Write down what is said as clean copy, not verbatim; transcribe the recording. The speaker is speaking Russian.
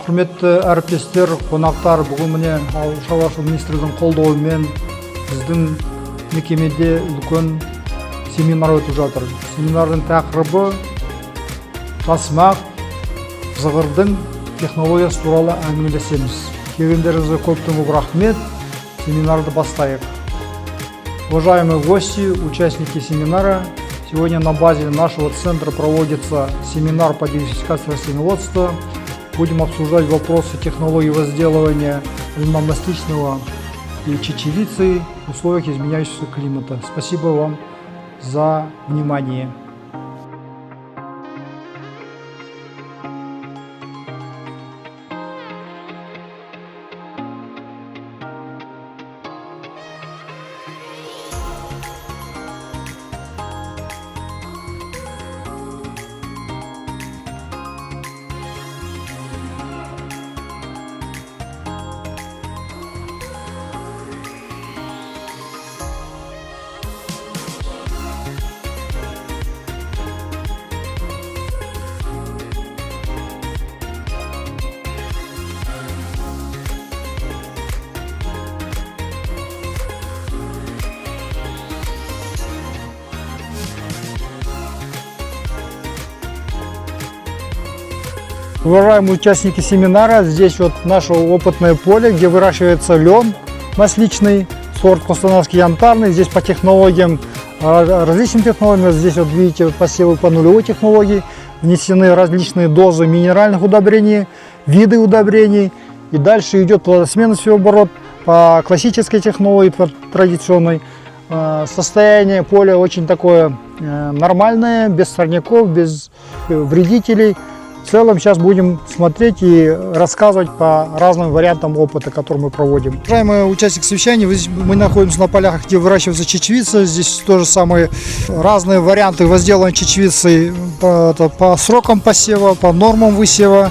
Құрметті әріптестер, қонақтар, бүгін міне ауыл шаруашылығы министрлігінің қолдауымен біздің мекемеде үлкен семинар өтіп жатыр. Семинардың тақырыбы тасмақ зығырдың технологиясы туралы әңгімелесеміз. Келгендеріңізге көптен көп рахмет. Семинарды бастайық. Уважаемые гости, участники семинара, сегодня на базе нашего центра проводится семинар по диверсификации растениеводства. Будем обсуждать вопросы технологий возделывания льномастичного и чечевицы в условиях изменяющегося климата. Спасибо вам за внимание. Уважаемые участники семинара, здесь вот наше опытное поле, где выращивается лен масличный, сорт Костанайский янтарный. Здесь по технологиям, различным технологиям, здесь вот видите посевы по нулевой технологии, внесены различные дозы минеральных удобрений, виды удобрений. И дальше идет плодосменный севооборот по классической технологии, по традиционной. Состояние поля очень такое нормальное, без сорняков, без вредителей. В целом сейчас будем смотреть и рассказывать по разным вариантам опыта, который мы проводим. Уважаемые участники совещания, мы находимся на полях, где выращивается чечевица. Здесь тоже самые разные варианты возделывания чечевицы по срокам посева, по нормам высева.